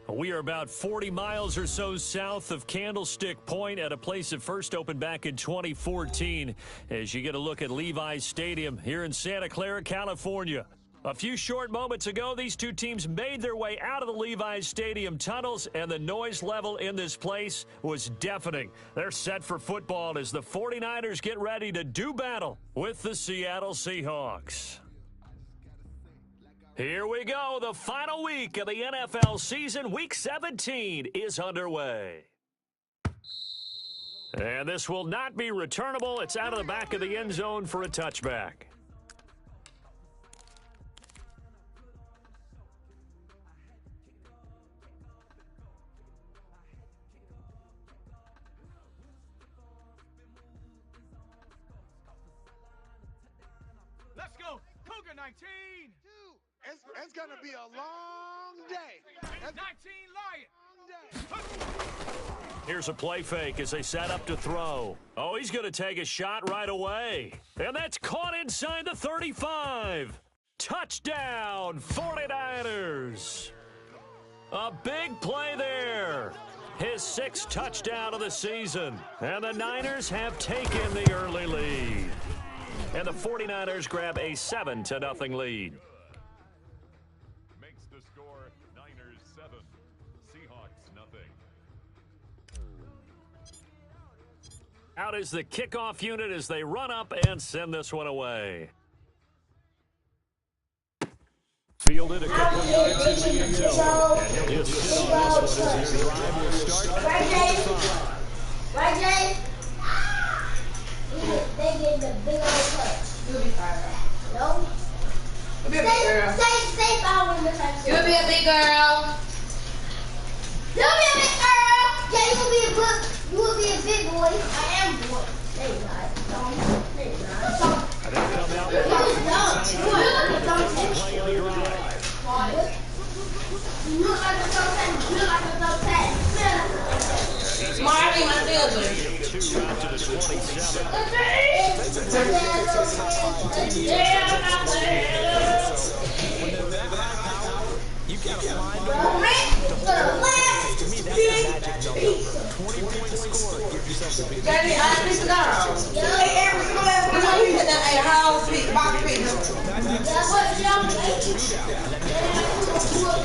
We are about 40 miles or so south of Candlestick Point at a place that first opened back in 2014 as you get a look at Levi's Stadium here in Santa Clara, California. A few short moments ago, these two teams made their way out of the Levi's Stadium tunnels, and the noise level in this place was deafening. They're set for football as the 49ers get ready to do battle with the Seattle Seahawks. Here we go. The final week of the NFL season, Week 17, is underway. And this will not be returnable. It's out of the back of the end zone for a touchback. Let's go, Cougar 19! It's going to be a long day. 19 Lions! Here's a play fake as they set up to throw. Oh, he's going to take a shot right away. And that's caught inside the 35. Touchdown, 49ers. A big play there. His sixth touchdown of the season. And the Niners have taken the early lead. And the 49ers grab a 7-0 lead. Makes the score Niners 7, Seahawks nothing. Out is the kickoff unit as they run up and send this one away. Fielded a couple of yards into the end zone. And he'll just sit on this one as their drive will start at the 45. Right, Jay? They get the big old touch. You'll be fine. No? You'll be a big girl. Stay fine with the touch. You'll be a big girl. You'll be a big girl. Yeah, you will be a big boy. I am boy. No, you're not. No, you're not. I didn't come out You're dumb. play on the drive. You look like a dumb. You look like a dumb. Marty, my children. Two out to the 27. You gotta find a way to hold on. To me, that's the magic number. 20-point score. Give yourself a big Daddy, I need to go. Hey, every school ever come on, you hit that a house piece, box piece.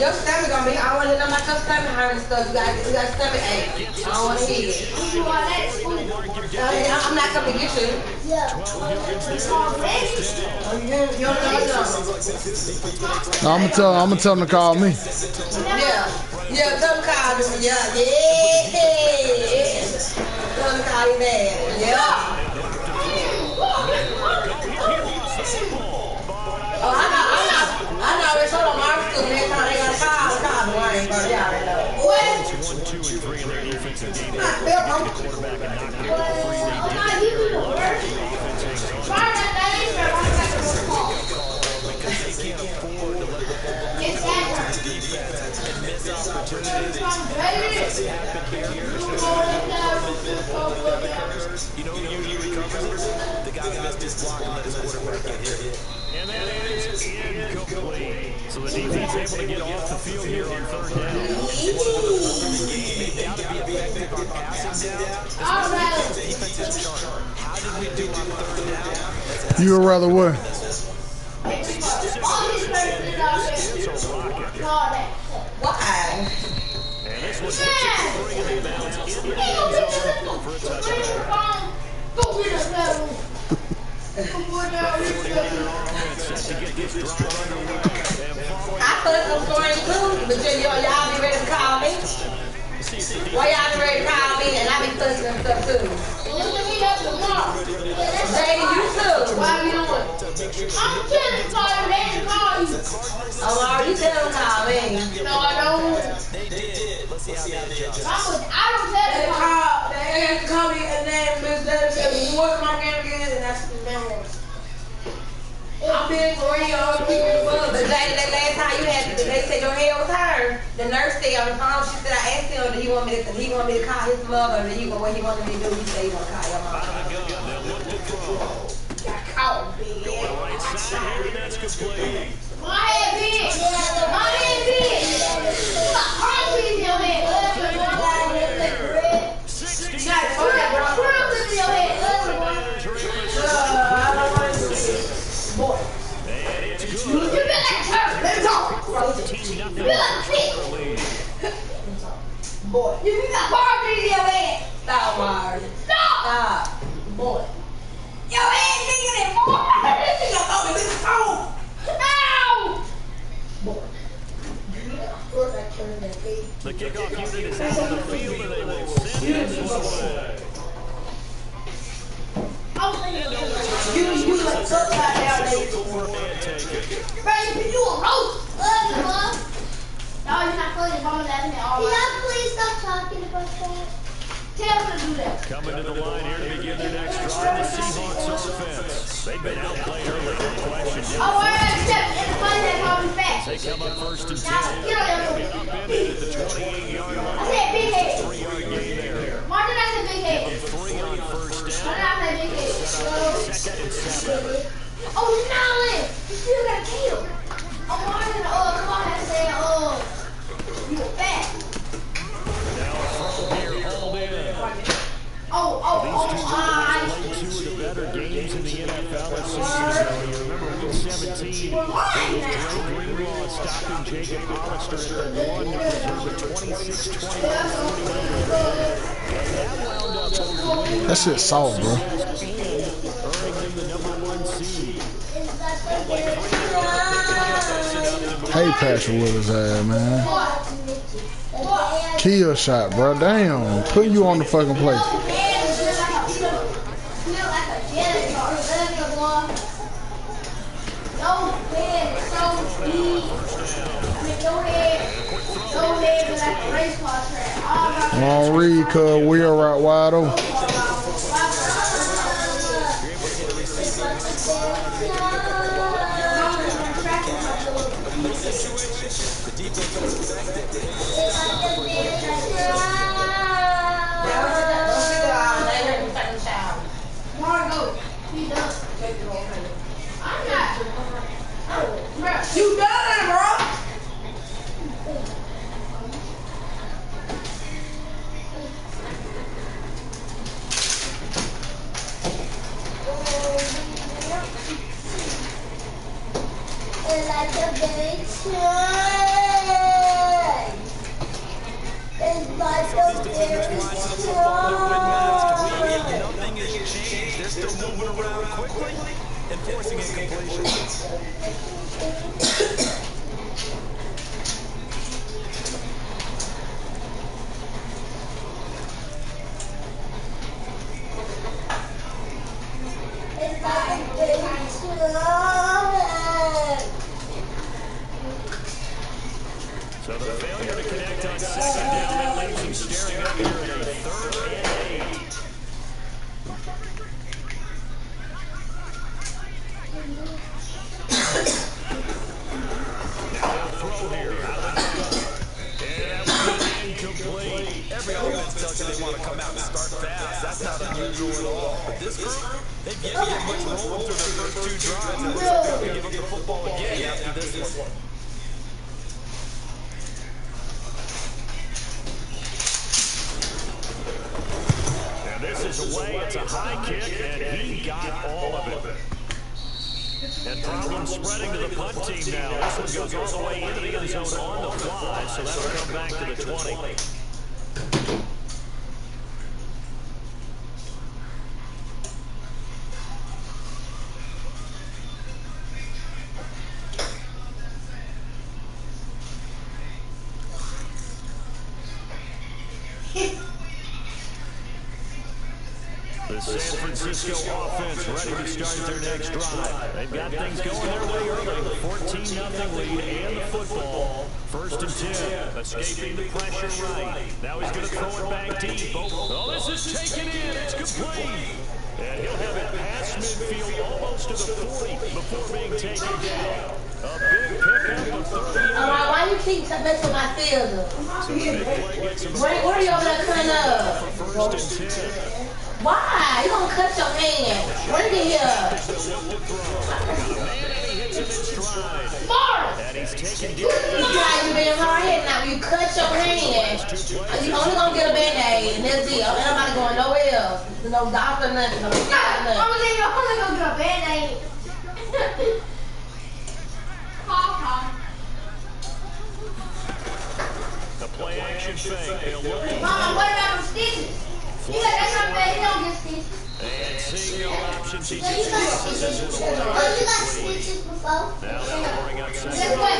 Your stomach gonna be, I don't want to know about your stomach hurt and stuff. You got stomach ache. I don't want to hear it. I'm not coming to get you. You don't know. No, I'm gonna tell them to call me. Yeah, tell them to call me. Yeah. Tell them to call you dad. Yeah. Oh, I know. It's all on my school. Next time they gonna call me. Worry, but yeah, I know. What? 1, 2, and 3 in their defensive game. Not Bill, I'm Quarterback and not the You know who usually recovers? The guy who missed his block and let his quarterback get hit. And that is incomplete. So the defense able to get off the field here on third down. They got to be effective on passing down. The defensive chart. How did we do on third down? You would rather what? Why? And this one hits it for 3 and inbounds into the end zone for a touchdown. I put some stories too, but y'all be ready to call me. Why y'all be ready to call me and I be pushing and stuff too? Lady, you too. Why are you doing? I'm killing Carl. They didn't call you. Oh, Laura, you tell them to call me. No, I don't. They did. Let's see how that judges. I don't tell They them. call me and then Miss Letter said, you work my game again, and that's the number. I'm being for real, but the last time you had, they said your hair was hurt. The nurse said on the phone, she said, I asked him, did he want me to call his mother, or what he wanted me to do, he said he want to call your mom. Got caught, bitch. Right side here, and that's complete. My head big. My head big. Boy. You got barbed in your head. Stop, Mari. Stop. Stop. Boy. Your head bigger than barbed. You got all this phone. Ow. Boy. The kickoff unit is out on the field, and they will send this one away. You like upside down, lady. And take it. Baby, you a roast. Mom. No, you're not funny. Mama laughing at all. Can y'all please stop talking about that? Tell her to do that. Coming to the line here to begin their next drive, the Seahawks offense. They've been outplayed early, no question. Oh, except it's funny that Mommy's fast. They come up first and 10. Now, get on your Get up in it at the 28-yard line. I said big head. 3-yard gain there. Martin, I said big head. 3 on first down. Martin, I said big head. Second and 7. Oh, Nolin, you still got killed. Oh, Martin, come on, I said, you were fat. Now from here, hold in. These two played 2 of the better games in the NFL this season. You remember week 17, it was Dre Greenlaw stopping Jacob Hollister at the 1 to preserve a 26-21 that wound up over That shit's soft, bro. and earning them the #1 seed. Hey, Patrick Willis, ass, man. Kill shot, bro. Damn. Put you on the fucking plate. Long read, cuz wheel right wide open. You done it, bro. Like a big train. It's like a big train. Nothing has changed. They're still moving around quickly and forcing incompletions. It's like a big train. So the failure to connect on second down, that leaves him staring up here at a 3rd and 8. Now they'll throw here. And that was incomplete. Every offense tells you they want to come out and start fast. That's not unusual at all. But this group, they've yet to get much rolling through their first 2 drives. And it looks like they're going to give up the football again after this one. This is away, it's a high kick, and he got all of it. And problems spreading to the punt team now. This one goes all the way into the end zone on the fly, so that'll come back to the 20. The San Francisco offense ready to start their next drive. They've got things going their way early. 14-0 lead and the football. 1st and 10. Escaping the pressure right. Now he's going to throw it back deep. Oh, this is taken in. It's complete. And he'll have it past midfield almost to the 40 before being taken down. A big pickup of 30. Why you keep messing with my field? So the big play gets him Where are you over there cutting up? for 1st and 10. Why? You gonna cut your hand? Bring it here. Mark! And he's taken You guys you being hard headed now. You cut your hand. You only gonna get a band-aid and that's it. Ain't nobody going nowhere else. No doctor, nothing. No doctor, nothing. I'm only gonna get a band-aid. play action fake. They'll look to Mama, what about the stitches? He got that kind of bad, he don't get stitches. and seeing no options, he So you just got passes this stitches? one away. Oh, you got stitches before? Now they'll bring up Guess second. what?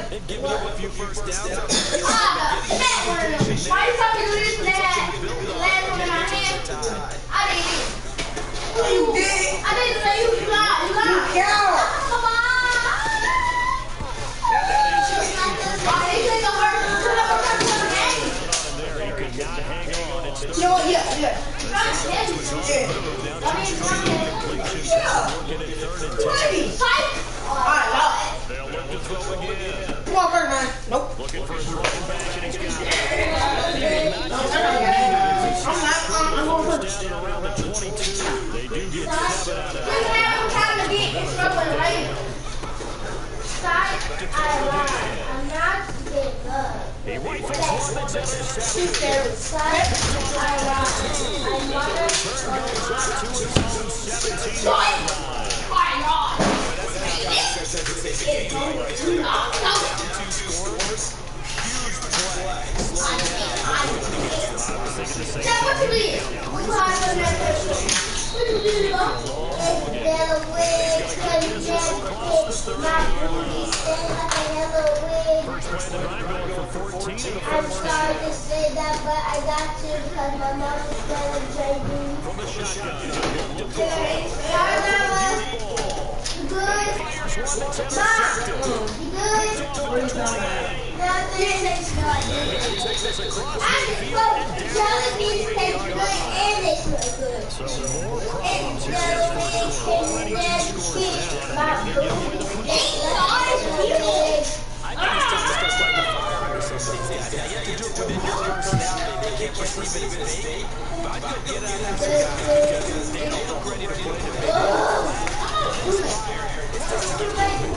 They've given up a few first downs. Fat one of them. Why you talking to this last one in my hand? I did it. You did? I didn't say you lied. You lied. Coward. Come on. Why they think I'm hurt? Put up a game. There, he could not hang on. It's You know what? Yeah. Yeah. Ready. Fight. Alright, no. They'll look to throw again. Come on, first man. Nope. Looking for his running back, and he's got it. I'm going first. Down around the 22. They do get 7 out of it. Just have time to get in trouble later. Side, I lied. I'm not giving up. He rifles one that's intercepted. Side, I lied. I'm not Goes up to his own 17-yard line. First play of the drive going for 14 in the I'm first sorry to say that, but I got to because my mom is celebrating. from the shotgun. Good. Nothing. I just spoke jelly beans taste good and they smell good. So more And problems here. jelly beans can never get my food. I think it's time to start lighting the fire under some of these guys. Now, you have to do it within your personality. They can't perceive it as fake. But I feel get out of some guys because they don't look ready to play the big game. It's just to get ready.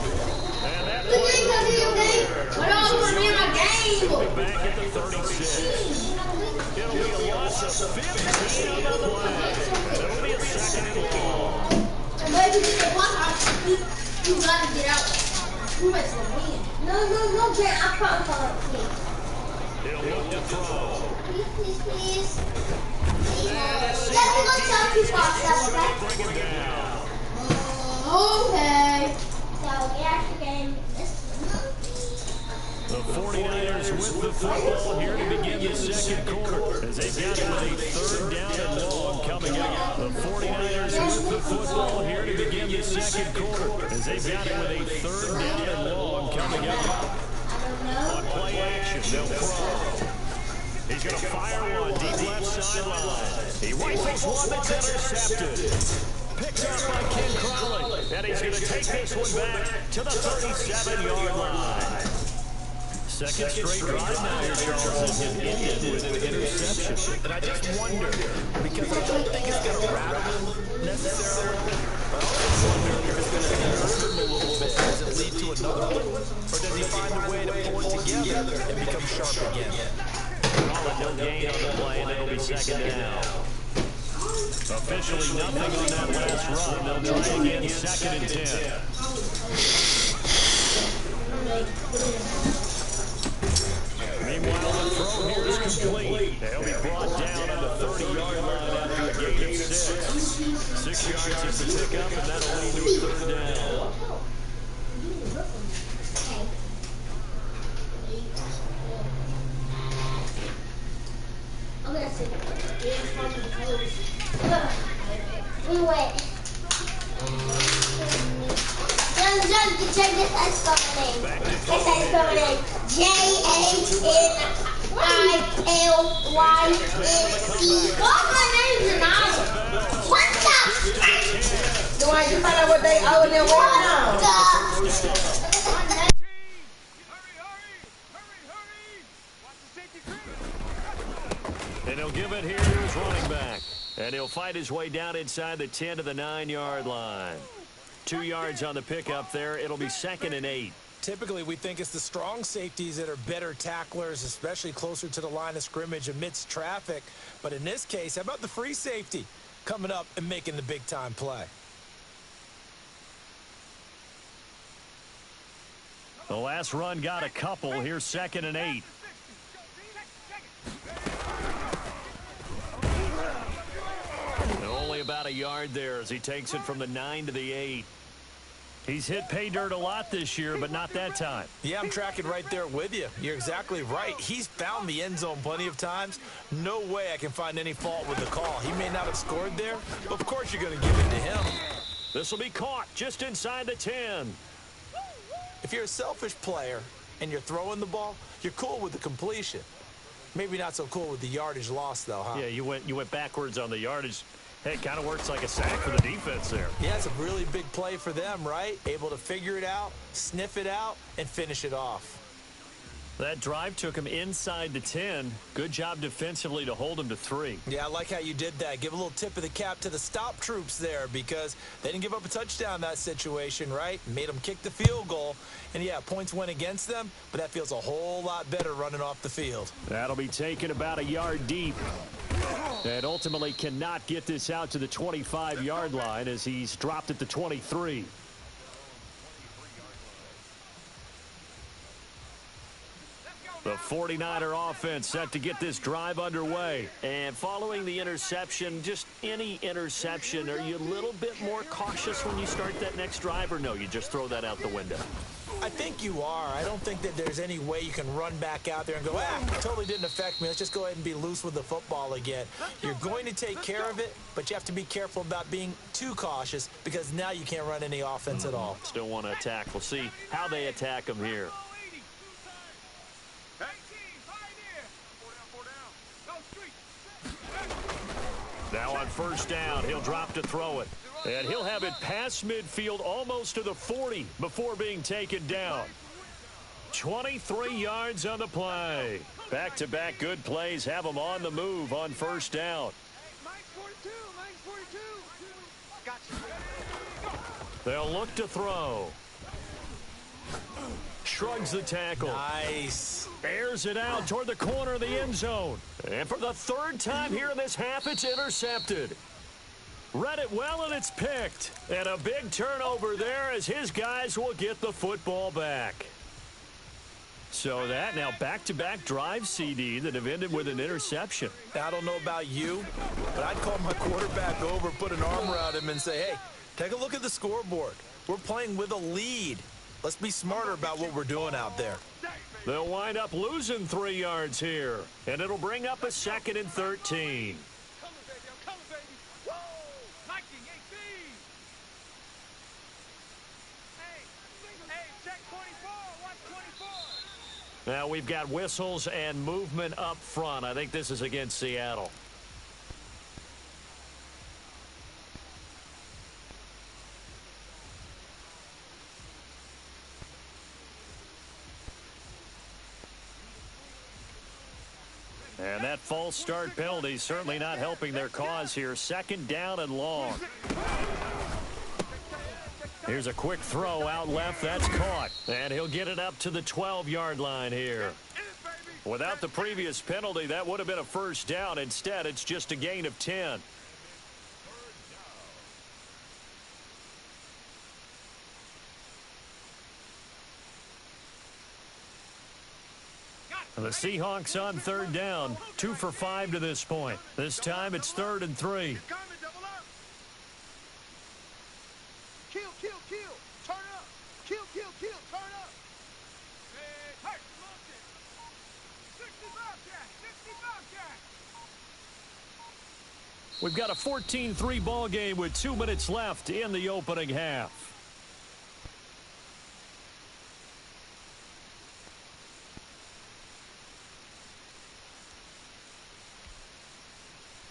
What else was in my game? Back at the 36. It'll be a loss of 15 on the play. It'll be a second and long. Maybe you gotta get out. Who makes the win? No, Jen, I promise I'll win. He'll look to throw. Please. Let me go tell people outside, okay? Bring him down. Okay. So, yeah, the game. The 49ers with the football here to begin the second quarter as they've got it with a third down and long coming up. The 49ers with the football here to begin the second quarter as they've got it with a third down and long coming up. On play action, they'll throw. He's going to fire one deep left sideline. He rifles one that's intercepted. Picked up by Ken Crowley. And he's going to take this one back to the 37-yard line. Second straight drive now here, Charles, and ended with an interception. And I just wonder, because I don't think it's going to rattle him necessarily, but I also wonder if it's going to hurt him a little bit. Does it lead to another one? Or does he find a way to pull it together and become sharp again? Call it no gain on the play, and it'll be second down. Officially nothing on that last run. They'll try again, second and 10. Meanwhile, the throw here is complete. They'll be brought down on the 30-yard line after a gain of 6. 6 yards is the pickup, and that'll lead to a third down. I'm gonna sit. We went. Just check this ice spelling name. This ice spelling name. JANILYNE. All my names are not. What the? You want to find out what they owe and then what now? And he'll give it here to his running back. And he'll fight his way down inside the 10 to the 9-yard line. 2 yards on the pickup there. It'll be second and 8. Typically, we think it's the strong safeties that are better tacklers, especially closer to the line of scrimmage amidst traffic. But in this case, how about the free safety coming up and making the big-time play? The last run got a couple. Here's second and 8. about a yard there as he takes it from the 9 to the 8. He's hit pay dirt a lot this year, but not that time. Yeah, I'm tracking right there with you. You're exactly right. He's found the end zone plenty of times. No way I can find any fault with the call. He may not have scored there, but of course you're going to give it to him. This will be caught just inside the 10. If you're a selfish player and you're throwing the ball, you're cool with the completion. Maybe not so cool with the yardage loss, though, huh? Yeah, you went backwards on the yardage. Hey, it kind of works like a sack for the defense there. Yeah, it's a really big play for them, right? Able to figure it out, sniff it out, and finish it off. That drive took him inside the 10. Good job defensively to hold him to 3. Yeah, I like how you did that. Give a little tip of the cap to the stop troops there because they didn't give up a touchdown in that situation, right? Made them kick the field goal. And, yeah, points went against them, but that feels a whole lot better running off the field. That'll be taken about a yard deep. And ultimately cannot get this out to the 25-yard line as he's dropped at the 23. The 49er offense set to get this drive underway. And following the interception, just any interception, are you a little bit more cautious when you start that next drive, or no, you just throw that out the window? I think you are. I don't think that there's any way you can run back out there and go, totally didn't affect me. Let's just go ahead and be loose with the football again. You're going to take care of it, but you have to be careful about being too cautious because now you can't run any offense at all. Still want to attack. We'll see how they attack him here. Now on first down, he'll drop to throw it. And he'll have it past midfield almost to the 40 before being taken down. 23 yards on the play. Back-to-back good plays have him on the move on first down. They'll look to throw. Shrugs the tackle. Nice. Airs it out toward the corner of the end zone. And for the third time here in this half, it's intercepted. Read it well, and it's picked. And a big turnover there as his guys will get the football back. So that now back-to-back drive CD that have ended with an interception. I don't know about you, but I'd call my quarterback over, put an arm around him, and say, hey, take a look at the scoreboard. We're playing with a lead. Let's be smarter about what we're doing out there. They'll wind up losing 3 yards here, and it'll bring up a 2nd and 13. Now we've got whistles and movement up front. I think this is against Seattle. And that false start penalty certainly not helping their cause here. 2nd down and long. Here's a quick throw out left. That's caught. And he'll get it up to the 12-yard line here. Without the previous penalty, that would have been a first down. Instead, it's just a gain of 10. The Seahawks on 3rd down. 2 for 5 to this point. This time it's 3rd and 3. We've got a 14-3 ball game with 2 minutes left in the opening half.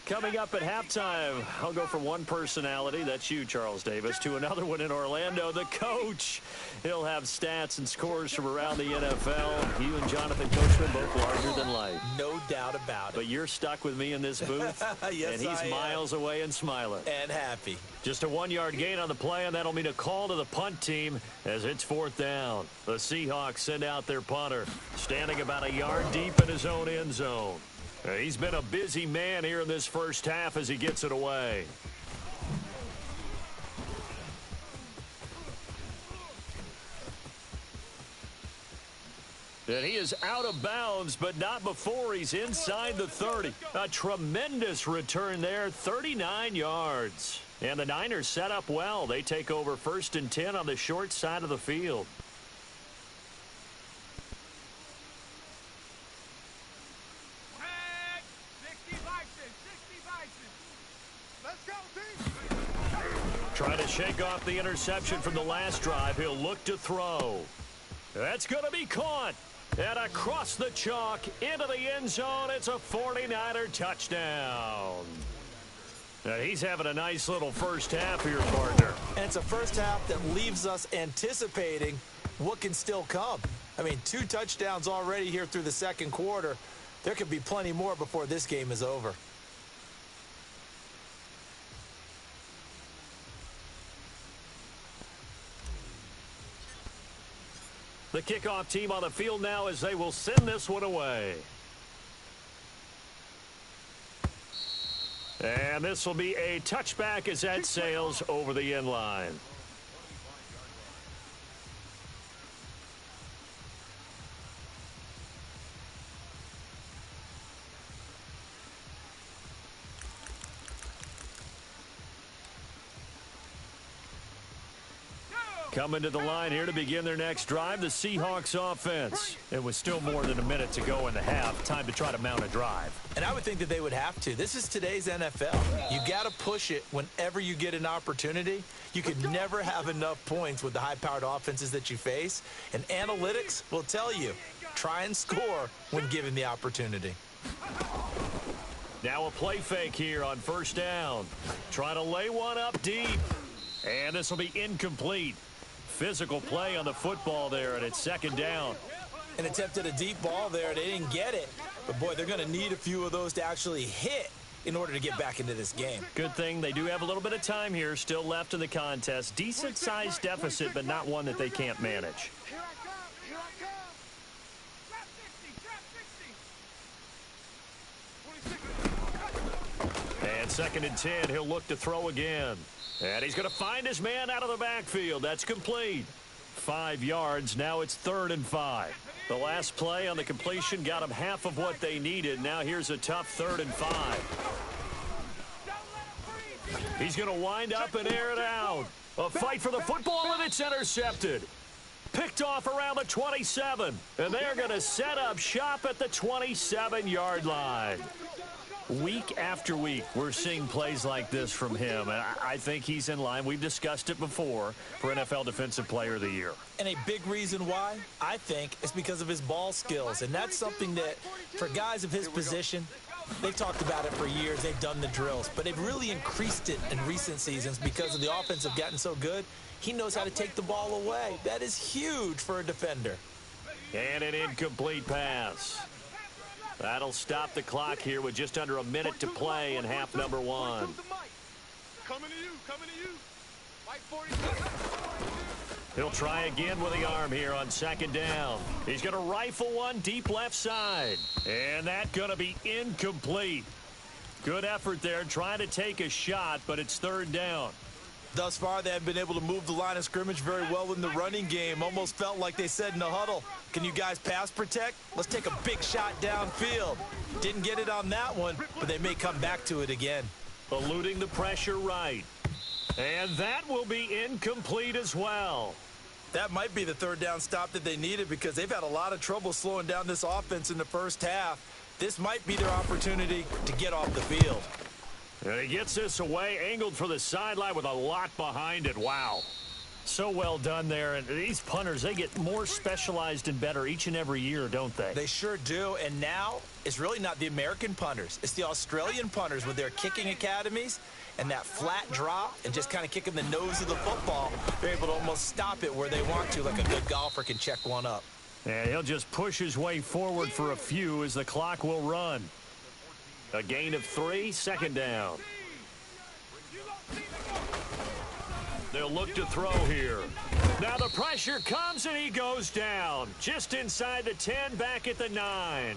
Coming up at halftime, I'll go from one personality, that's you, Charles Davis, to another one in Orlando, the coach. He'll have stats and scores from around the NFL. You and Jonathan Coachman both larger than life. No doubt about it. But you're stuck with me in this booth, yes, and he's miles away and smiling. And happy. Just a 1-yard gain on the play, and that'll mean a call to the punt team as it's 4th down. The Seahawks send out their punter, standing about a yard deep in his own end zone. He's been a busy man here in this first half as he gets it away. And he is out of bounds, but not before he's inside the 30. A tremendous return there, 39 yards. And the Niners set up well. They take over 1st and 10 on the short side of the field. Trying to shake off the interception from the last drive. He'll look to throw. That's going to be caught. And across the chalk into the end zone. It's a 49er touchdown. Now he's having a nice little first half here, partner. And it's a first half that leaves us anticipating what can still come. I mean, 2 touchdowns already here through the second quarter. There could be plenty more before this game is over. The kickoff team on the field now as they will send this one away. And this will be a touchback as that sails over the end line. Coming to the line here to begin their next drive, the Seahawks offense. It was still more than a minute to go in the half. Time to try to mount a drive. And I would think that they would have to. This is today's NFL. You got to push it whenever you get an opportunity. You could never have enough points with the high-powered offenses that you face. And analytics will tell you, try and score when given the opportunity. Now a play fake here on 1st down. Trying to lay one up deep. And this will be incomplete. Physical play on the football there, and it's 2nd down. And attempted a deep ball there. They didn't get it. But, boy, they're going to need a few of those to actually hit in order to get back into this game. Good thing they do have a little bit of time here still left in the contest. Decent-sized deficit, but not one that they can't manage. Here I come. Here I come. And 2nd and 10, he'll look to throw again. And he's going to find his man out of the backfield. That's complete. 5 yards. Now it's 3rd and 5. The last play on the completion got them half of what they needed. Now here's a tough 3rd and 5. He's going to wind up and air it out. A fight for the football, and it's intercepted. Picked off around the 27. And they're going to set up shop at the 27-yard line. Week after week, we're seeing plays like this from him, and I think he's in line. We've discussed it before for NFL Defensive Player of the Year. And a big reason why, I think, is because of his ball skills. And that's something that, for guys of his position, they've talked about it for years. They've done the drills. But they've really increased it in recent seasons because of the offense have gotten so good. He knows how to take the ball away. That is huge for a defender. And an incomplete pass. That'll stop the clock here with just under a minute to play in half number 1. Coming to you. Mike 40. He'll try again with the arm here on 2nd down. He's going to rifle one deep left side. And that's going to be incomplete. Good effort there trying to take a shot, but it's 3rd down. Thus far, they have been able to move the line of scrimmage very well in the running game. Almost felt like they said in the huddle, can you guys pass protect? Let's take a big shot downfield. Didn't get it on that one, but they may come back to it again. Eluding the pressure right. And that will be incomplete as well. That might be the 3rd down stop that they needed because they've had a lot of trouble slowing down this offense in the first half. This might be their opportunity to get off the field. And he gets this away, angled for the sideline with a lot behind it. Wow. So well done there. And these punters, they get more specialized and better each and every year, don't they? They sure do. And now it's really not the American punters. It's the Australian punters with their kicking academies and that flat drop and just kind of kicking the nose of the football. They're able to almost stop it where they want to, like a good golfer can check one up. And he'll just push his way forward for a few as the clock will run. A gain of 3, 2nd down. They'll look to throw here. Now the pressure comes and he goes down. Just inside the 10, back at the 9.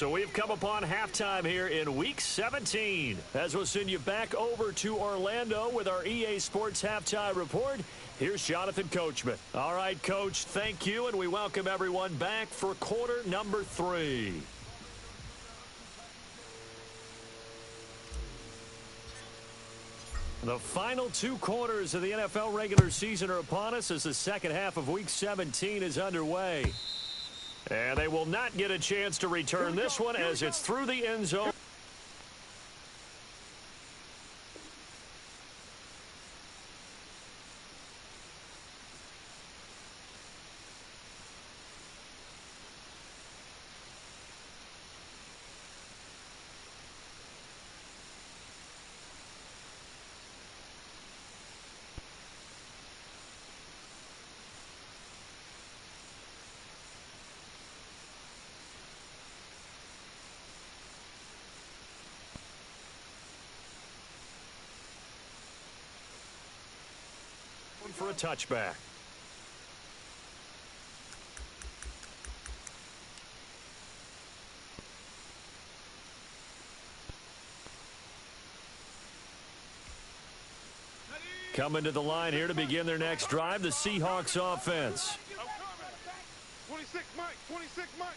So we've come upon halftime here in Week 17. As we'll send you back over to Orlando with our EA Sports Halftime Report, here's Jonathan Coachman. All right, Coach, thank you, and we welcome everyone back for quarter number 3. The final 2 quarters of the NFL regular season are upon us as the second half of Week 17 is underway. And they will not get a chance to return this one as it's through the end zone. For a touchback. Coming to the line here to begin their next drive, the Seahawks offense. 26 Mike, 26 Mike.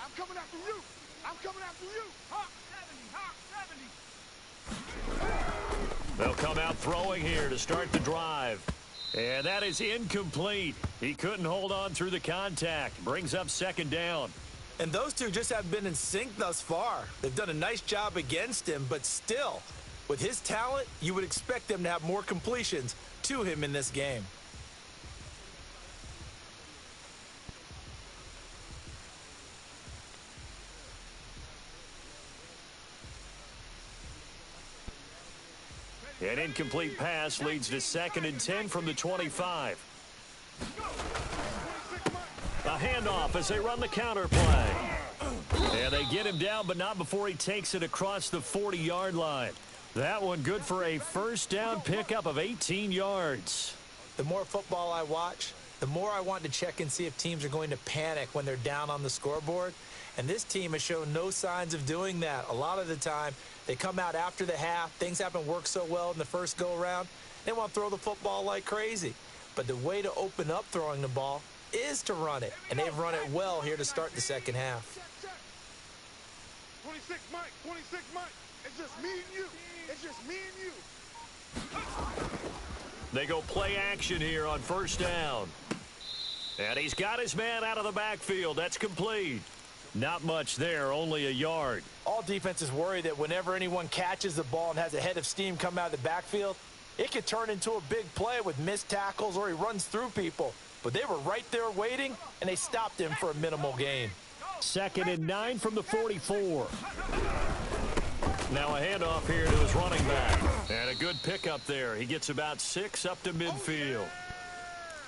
I'm coming after you. I'm coming after you. Hawk 70, Hawk 70. They'll come out throwing here to start the drive. And that is incomplete. He couldn't hold on through the contact. Brings up second down. And those two just have been in sync thus far. They've done a nice job against him, but still, with his talent, you would expect them to have more completions to him in this game. An incomplete pass leads to 2nd and 10 from the 25. A handoff as they run the counter play. And they get him down, but not before he takes it across the 40-yard line. That one good for a first down pickup of 18 yards. The more football I watch, the more I want to check and see if teams are going to panic when they're down on the scoreboard. And this team has shown no signs of doing that. A lot of the time, they come out after the half. Things haven't worked so well in the first go-around. They want to throw the football like crazy. But the way to open up throwing the ball is to run it. And they've run it well here to start the second half. 26 Mike, 26 Mike. It's just me and you. It's just me and you. They go play action here on first down. And he's got his man out of the backfield. That's complete. Not much there, only a yard. All defenses worry that whenever anyone catches the ball and has a head of steam come out of the backfield, it could turn into a big play with missed tackles or he runs through people. But they were right there waiting, and they stopped him for a minimal gain. 2nd and 9 from the 44. Now a handoff here to his running back. And a good pickup there. He gets about 6 up to midfield.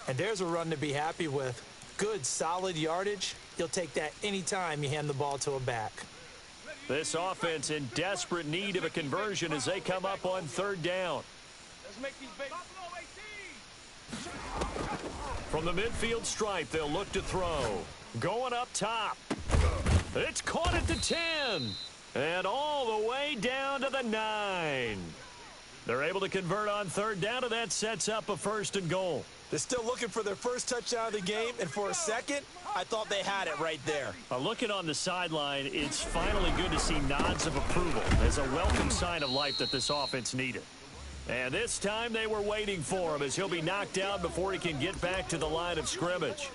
And there's a run to be happy with. Good, solid yardage. You'll take that anytime you hand the ball to a back. This offense in desperate need of a conversion as they come up on 3rd down. Let's make these babies. From the midfield stripe, they'll look to throw. Going up top. It's caught at the 10. And all the way down to the 9. They're able to convert on 3rd down, and that sets up a 1st and goal. They're still looking for their first touchdown of the game, and for a second, I thought they had it right there. Looking on the sideline, it's finally good to see nods of approval as a welcome sign of life that this offense needed. And this time they were waiting for him as he'll be knocked down before he can get back to the line of scrimmage.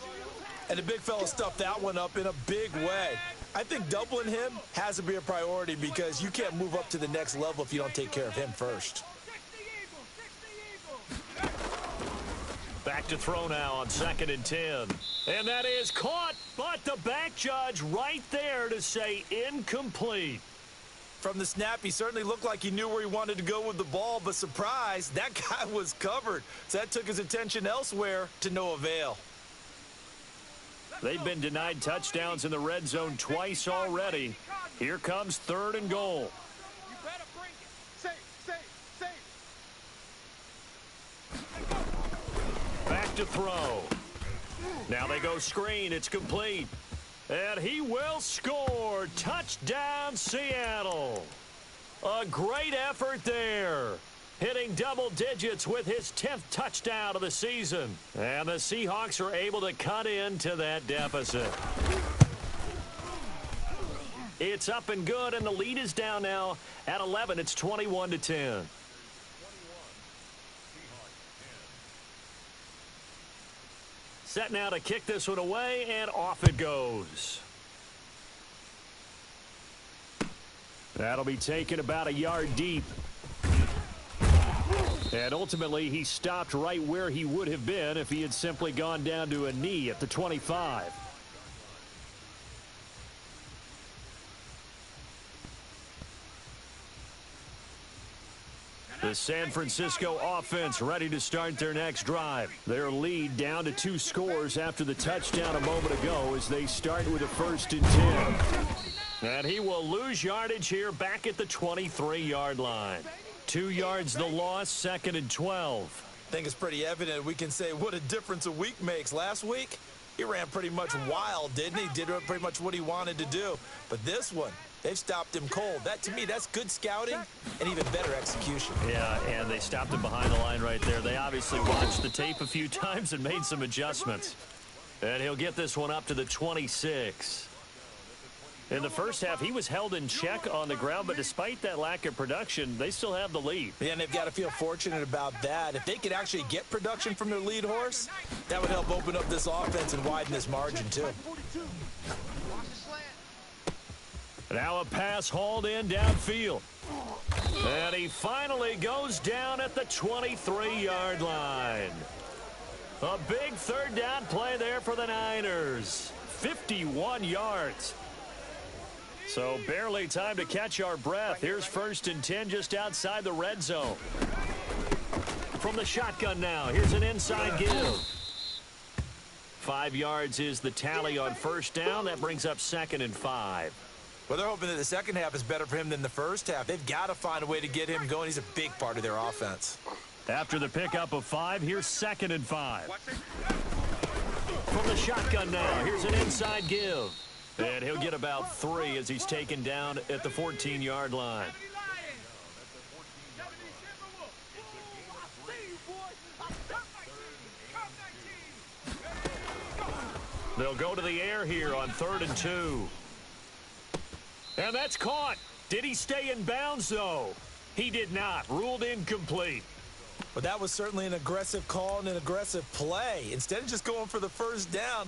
And the big fella stuffed that one up in a big way. I think doubling him has to be a priority because you can't move up to the next level if you don't take care of him first. Back to throw now on 2nd and 10. And that is caught, but the back judge right there to say incomplete. From the snap, he certainly looked like he knew where he wanted to go with the ball, but surprise, that guy was covered. So that took his attention elsewhere to no avail. They've been denied touchdowns in the red zone twice already. Here comes 3rd and goal. You better bring it. Safe. Back to throw. Now they go screen. It's complete. And he will score. Touchdown, Seattle. A great effort there. Hitting double digits with his 10th touchdown of the season. And the Seahawks are able to cut into that deficit. It's up and good, and the lead is down now at 11. It's 21-10. Set now to kick this one away, and off it goes. That'll be taken about a yard deep. And ultimately, he stopped right where he would have been if he had simply gone down to a knee at the 25. The San Francisco offense ready to start their next drive. Their lead down to 2 scores after the touchdown a moment ago as they start with a 1st and 10. And he will lose yardage here back at the 23-yard line. 2 yards the loss, 2nd and 12. I think it's pretty evident we can say what a difference a week makes. Last week, he ran pretty much wild, didn't he? Did pretty much what he wanted to do. But this one, they've stopped him cold. That, to me, that's good scouting and even better execution. Yeah, and they stopped him behind the line right there. They obviously watched the tape a few times and made some adjustments. And he'll get this one up to the 26. In the first half, he was held in check on the ground, but despite that lack of production, they still have the lead. Yeah, and they've got to feel fortunate about that. If they could actually get production from their lead horse, that would help open up this offense and widen this margin, too. Now a pass hauled in downfield. And he finally goes down at the 23-yard line. A big 3rd down play there for the Niners. 51 yards. So barely time to catch our breath. Here's 1st and 10 just outside the red zone. From the shotgun now, here's an inside give. 5 yards is the tally on 1st down. That brings up 2nd and 5. Well, they're hoping that the second half is better for him than the first half. They've got to find a way to get him going. He's a big part of their offense. After the pickup of 5, here's 2nd and 5. From the shotgun now, here's an inside give. And he'll get about 3 as he's taken down at the 14-yard line. They'll go to the air here on 3rd and 2. And that's caught. Did he stay in bounds, though? He did not. Ruled incomplete. But that was certainly an aggressive call and an aggressive play. Instead of just going for the 1st down,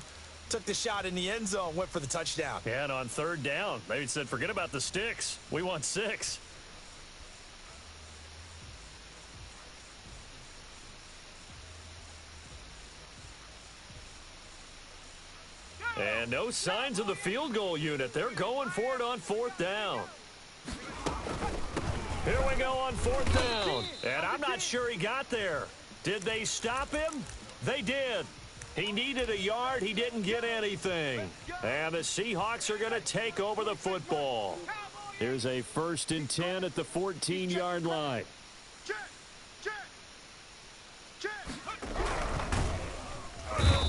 took the shot in the end zone, went for the touchdown. Yeah, and on 3rd down, they said, forget about the sticks. We want 6. And no signs of the field goal unit. They're going for it on 4th down. Here we go on 4th down. And I'm not sure he got there. Did they stop him? They did. He needed a yard. He didn't get anything. And the Seahawks are going to take over the football. Here's a 1st and 10 at the 14-yard line.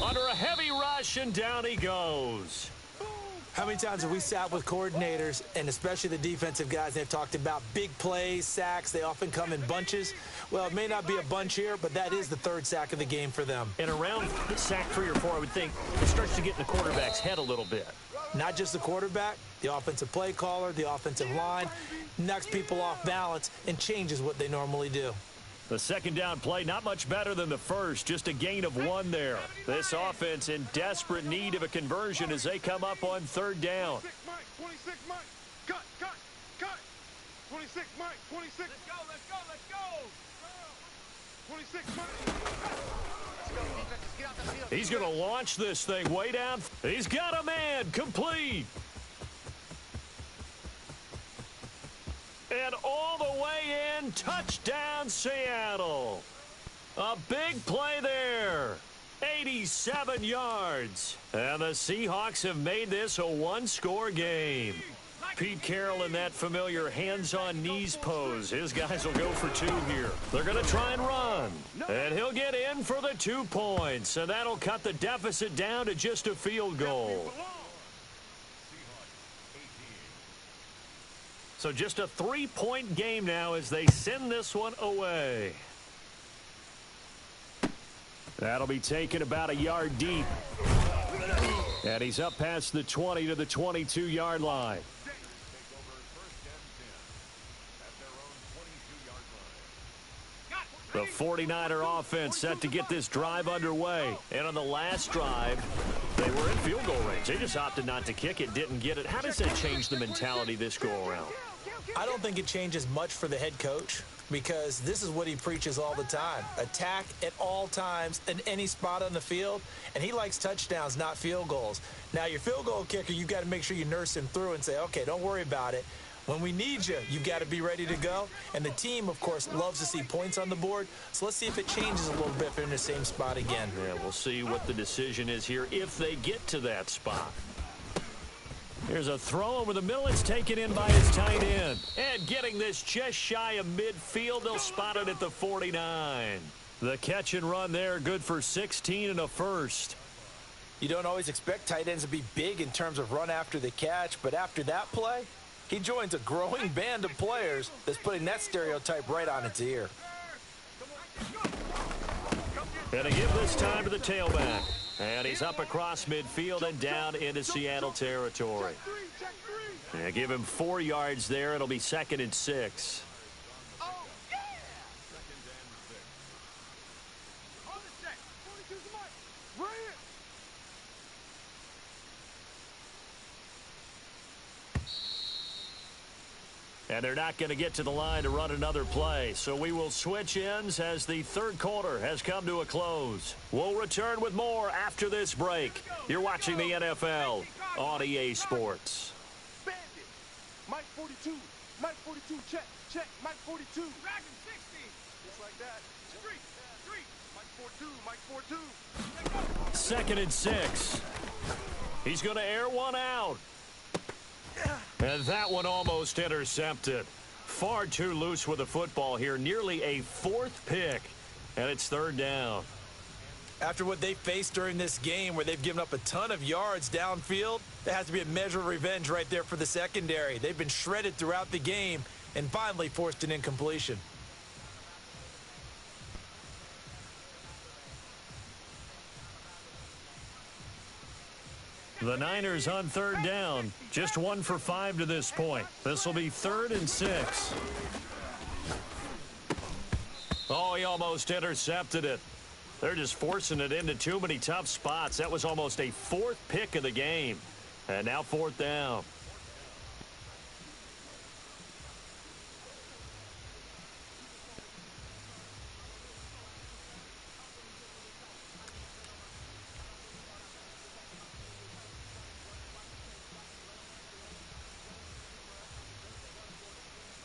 Under a heavy rush, and down he goes. How many times have we sat with coordinators, and especially the defensive guys, they've talked about big plays, sacks. They often come in bunches. Well, it may not be a bunch here, but that is the 3rd sack of the game for them. And around sack 3 or 4, I would think it starts to get in the quarterback's head a little bit. Not just the quarterback, the offensive play caller, the offensive line, knocks people off balance and changes what they normally do. The 2nd down play, not much better than the first, just a gain of 1 there. This offense in desperate need of a conversion as they come up on 3rd down. 26 Mike. Cut. 26 Mike. 26. Let's go. 26 Mike. He's going to launch this thing way down. He's got a man, complete. And all the way in, touchdown Seattle. A big play there. 87 yards. And the Seahawks have made this a 1-score game. Pete Carroll in that familiar hands-on knees pose. His guys will go for 2 here. They're going to try and run. And he'll get in for the 2 points. And that'll cut the deficit down to just a field goal. So just a 3-point game now as they send this one away. That'll be taken about a yard deep. And he's up past the 20 to the 22-yard line. The 49er offense set to get this drive underway. And on the last drive, they were in field goal range. They just opted not to kick it, didn't get it. How does that change the mentality this go-around? I don't think it changes much for the head coach because this is what he preaches all the time. Attack at all times in any spot on the field, and he likes touchdowns, not field goals. Now, your field goal kicker, you've got to make sure you nurse him through and say, okay, don't worry about it. When we need you, you've got to be ready to go. And the team, of course, loves to see points on the board. So let's see if it changes a little bit if they're in the same spot again. Yeah, we'll see what the decision is here if they get to that spot. Here's a throw over the middle. It's taken in by his tight end. And getting this just shy of midfield, they'll spot it at the 49. The catch and run there, good for 16 and a first. You don't always expect tight ends to be big in terms of run after the catch, but after that play, he joins a growing band of players that's putting that stereotype right on its ear. Gonna give this time to the tailback. And he's up across midfield and down into Seattle territory. And give him 4 yards there. It'll be 2nd and 6. And they're not going to get to the line to run another play. So we will switch ends as the third quarter has come to a close. We'll return with more after this break. You're watching the NFL on EA Sports. Bandit. Mike 42. Mike 42. Check. Check. Mike 42. Dragon 60. Just like that. Street. Street. Mike 42. Mike 42. 2nd and 6. He's going to air one out. And that one almost intercepted. Far too loose with the football here. Nearly a 4th pick. And it's 3rd down. After what they faced during this game where they've given up a ton of yards downfield, there has to be a measure of revenge right there for the secondary. They've been shredded throughout the game and finally forced an incompletion. The Niners on 3rd down. Just 1 for 5 to this point. This will be 3rd and 6. Oh, he almost intercepted it. They're just forcing it into too many tough spots. That was almost a 4th pick of the game. And now 4th down.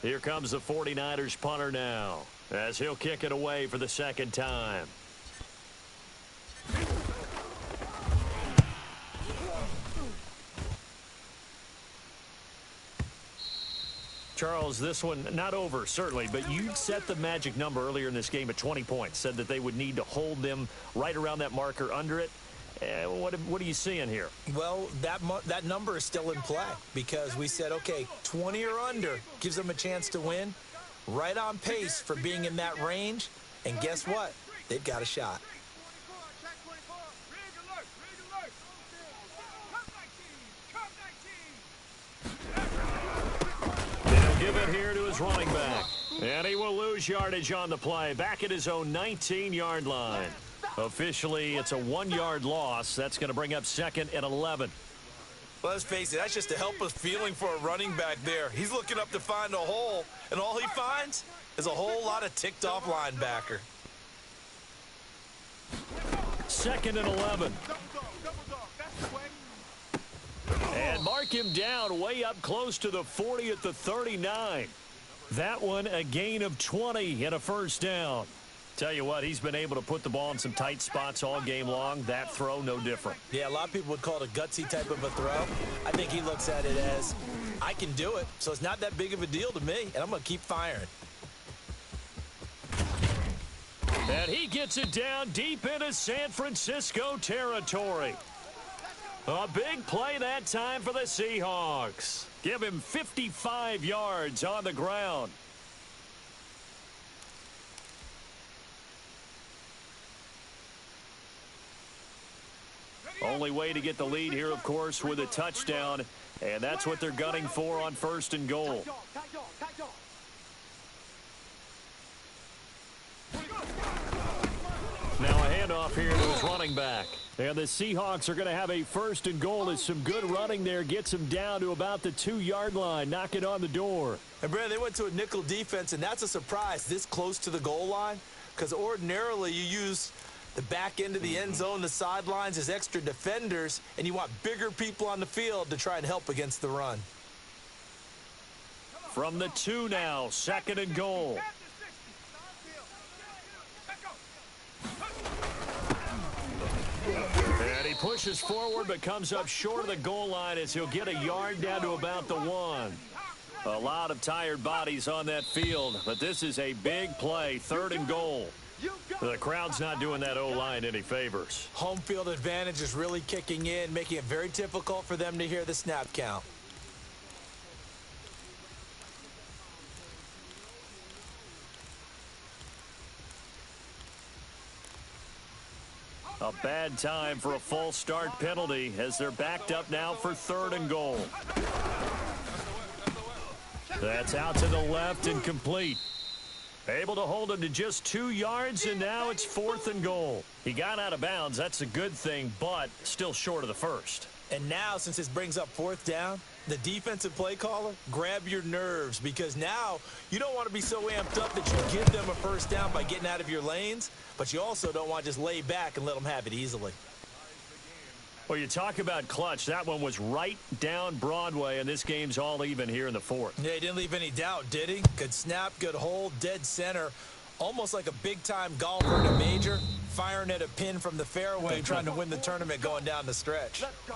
Here comes the 49ers punter now, as he'll kick it away for the 2nd time. Charles, this one not over, certainly, but you set the magic number earlier in this game at 20 points, said that they would need to hold them right around that marker under it. What are you seeing here? Well, that number is still in play because we said, okay, 20 or under gives them a chance to win. Right on pace for being in that range. And guess what? They've got a shot. They'll give it here to his running back. And he will lose yardage on the play. Back at his own 19-yard line. Officially, it's a 1-yard loss. That's going to bring up 2nd and 11. Let's face it, that's just a helpless feeling for a running back there. He's looking up to find a hole, and all he finds is a whole lot of ticked-off linebacker. 2nd and 11. And mark him down way up close to the 40 at the 39. That one a gain of 20 and a 1st down. Tell you what, he's been able to put the ball in some tight spots all game long. That throw, no different. Yeah, a lot of people would call it a gutsy type of a throw. I think he looks at it as, I can do it, so it's not that big of a deal to me, and I'm going to keep firing. And he gets it down deep into San Francisco territory. A big play that time for the Seahawks. Give him 55 yards on the ground. Only way to get the lead here, of course, with a touchdown, and that's what they're gunning for on 1st and goal. Now a handoff here to his running back. And the Seahawks are going to have a 1st and goal as some good running there gets them down to about the 2-yard line, knocking on the door. And, Brad, they went to a nickel defense, and that's a surprise this close to the goal line, because ordinarily you use the back end of the end zone, the sidelines as extra defenders, and you want bigger people on the field to try and help against the run. From the 2 now, 2nd and goal. And he pushes forward but comes up short of the goal line as he'll get a yard down to about the 1. A lot of tired bodies on that field, but this is a big play, 3rd and goal. The crowd's not doing that O-line any favors. Home field advantage is really kicking in, making it very difficult for them to hear the snap count. A bad time for a false start penalty as they're backed up now for 3rd and goal. That's out to the left and complete. Able to hold him to just 2 yards, and now it's 4th and goal. He got out of bounds. That's a good thing, but still short of the 1st. And now, since this brings up 4th down, the defensive play caller, grab your nerves, because now you don't want to be so amped up that you give them a 1st down by getting out of your lanes, but you also don't want to just lay back and let them have it easily. Well, you talk about clutch. That one was right down Broadway, and this game's all even here in the 4th. Yeah, he didn't leave any doubt, did he? Good snap, good hold, dead center. Almost like a big-time golfer in a major, firing at a pin from the fairway, trying to win the tournament going down the stretch. Let's go.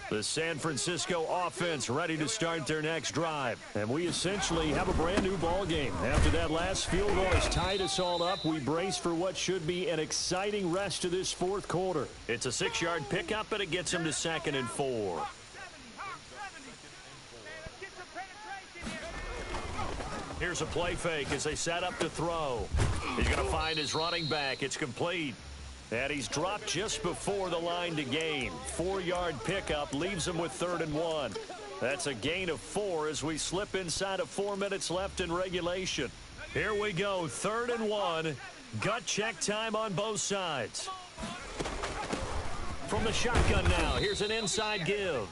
The San Francisco offense ready to start their next drive. And we essentially have a brand new ball game. After that last field goal has tied us all up, we brace for what should be an exciting rest of this 4th quarter. It's a 6-yard pickup, but it gets them to 2nd and 4. Here's a play fake as they set up to throw. He's going to find his running back. It's complete. And he's dropped just before the line to gain. 4-yard pickup leaves him with 3rd and 1. That's a gain of 4 as we slip inside of 4 minutes left in regulation. Here we go, 3rd and 1. Gut check time on both sides. From the shotgun now, here's an inside give.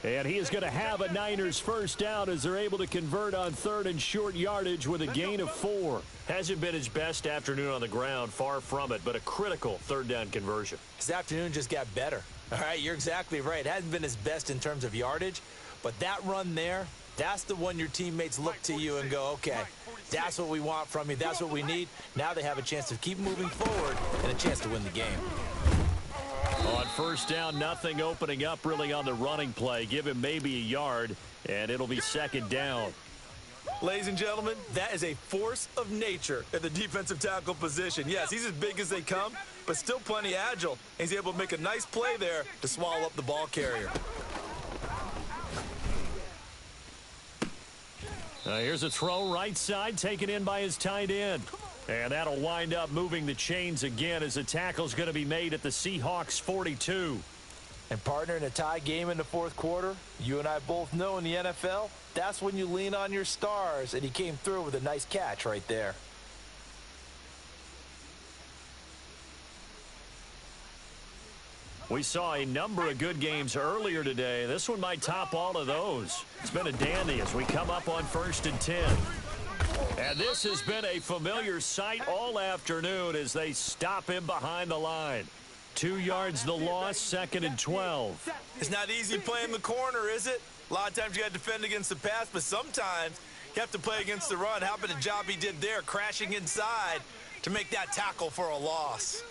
And he is going to have a Niners 1st down as they're able to convert on 3rd and short yardage with a gain of 4. Hasn't been his best afternoon on the ground, far from it, but a critical 3rd down conversion. His afternoon just got better. All right, you're exactly right. It hasn't been his best in terms of yardage, but that run there, that's the one your teammates look to you and go, okay, that's what we want from you. That's what we need. Now they have a chance to keep moving forward and a chance to win the game. On 1st down, nothing opening up really on the running play. Give him maybe a yard, and it'll be 2nd down. Ladies and gentlemen, that is a force of nature at the defensive tackle position. Yes, he's as big as they come, but still plenty agile. He's able to make a nice play there to swallow up the ball carrier. Here's a throw right side taken in by his tight end. And that'll wind up moving the chains again as the tackle's going to be made at the Seahawks 42. And partner, in a tie game in the 4th quarter, you and I both know in the NFL, that's when you lean on your stars, and he came through with a nice catch right there. We saw a number of good games earlier today. This one might top all of those. It's been a dandy as we come up on 1st and 10. And this has been a familiar sight all afternoon as they stop him behind the line. 2 yards the loss, 2nd and 12. It's not easy playing the corner, is it? A lot of times you got to defend against the pass, but sometimes you have to play against the run. How about the job he did there, crashing inside to make that tackle for a loss?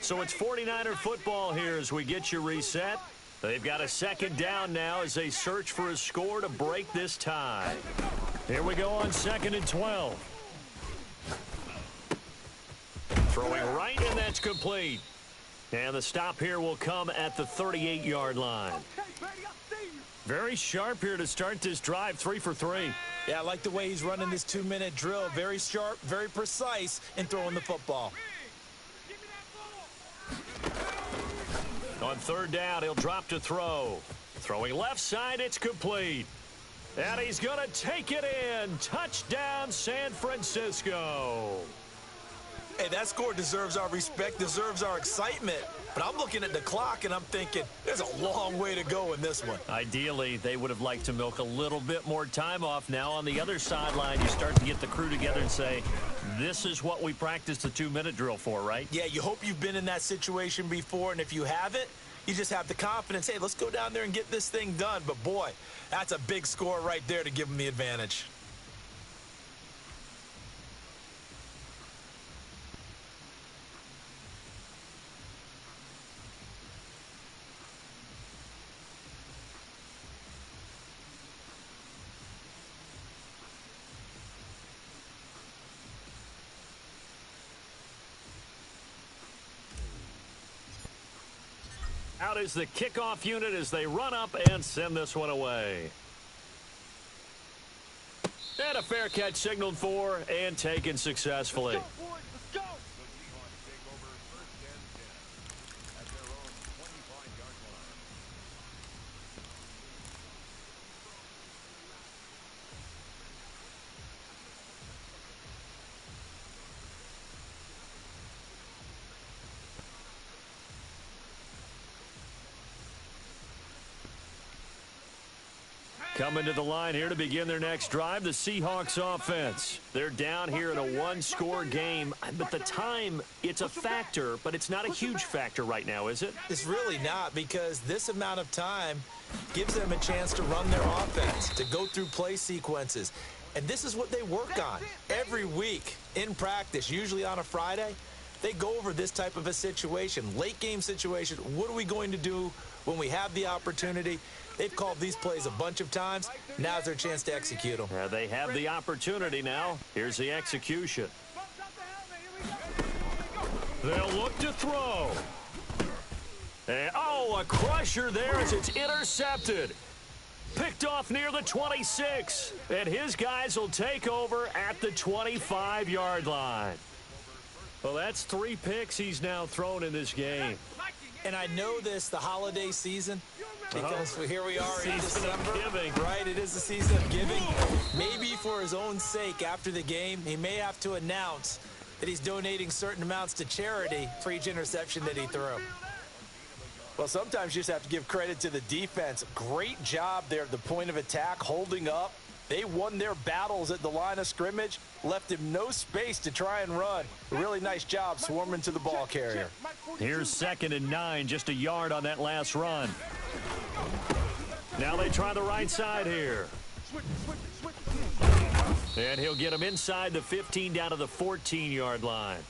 So it's 49er football here as we get you reset. They've got a second down now as they search for a score to break this tie. Here we go on 2nd and 12. Throwing right, and that's complete. And the stop here will come at the 38-yard line. Very sharp here to start this drive, 3 for 3. Yeah, I like the way he's running this 2-minute drill. Very sharp, very precise in throwing the football. On 3rd down, he'll drop to throw. Throwing left side, it's complete. And he's going to take it in. Touchdown, San Francisco. Hey, that score deserves our respect, deserves our excitement. But I'm looking at the clock, and I'm thinking there's a long way to go in this one. Ideally, they would have liked to milk a little bit more time off. Now, on the other sideline, you start to get the crew together and say, this is what we practiced the 2-minute drill for, right? Yeah, you hope you've been in that situation before, and if you haven't, you just have the confidence, hey, let's go down there and get this thing done. But, boy, that's a big score right there to give them the advantage. Out is the kickoff unit as they run up and send this one away. And a fair catch signaled for and taken successfully. Let's go. Coming to the line here to begin their next drive, the Seahawks offense. They're down here in a one-score game, but the time, it's a factor, but it's not a huge factor right now, is it? It's really not, because this amount of time gives them a chance to run their offense, to go through play sequences. And this is what they work on every week in practice, usually on a Friday. They go over this type of a situation, late game situation. What are we going to do when we have the opportunity? They've called these plays a bunch of times. Now's their chance to execute them. Yeah, they have the opportunity now. Here's the execution. They'll look to throw. And, oh, a crusher there as it's intercepted. Picked off near the 26. And his guys will take over at the 25-yard line. Well, that's 3 picks he's now thrown in this game. And I know this, the holiday season, because here we are in Season of December. giving. Right, it is the season of giving. Maybe for his own sake, after the game, he may have to announce that he's donating certain amounts to charity for each interception that he threw. Well, sometimes you just have to give credit to the defense. Great job there at the point of attack, holding up. They won their battles at the line of scrimmage, left him no space to try and run. A really nice job swarming to the ball carrier. Here's 2nd and 9, just a yard on that last run. Now they try the right side here. And he'll get him inside the 15 down to the 14-yard line.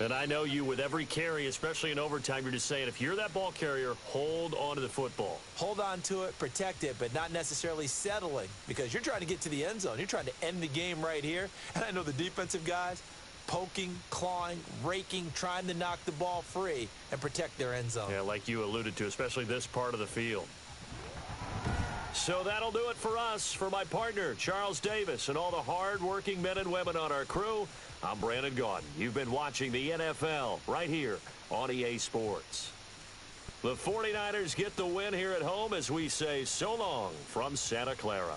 And I know you, with every carry, especially in overtime, you're just saying, if you're that ball carrier, hold on to the football. Hold on to it, protect it, but not necessarily settling, because you're trying to get to the end zone. You're trying to end the game right here. And I know the defensive guys poking, clawing, raking, trying to knock the ball free and protect their end zone. Yeah, like you alluded to, especially this part of the field. So that'll do it for us. For my partner, Charles Davis, and all the hard-working men and women on our crew, I'm Brandon Gaudin. You've been watching the NFL right here on EA Sports. The 49ers get the win here at home as we say so long from Santa Clara.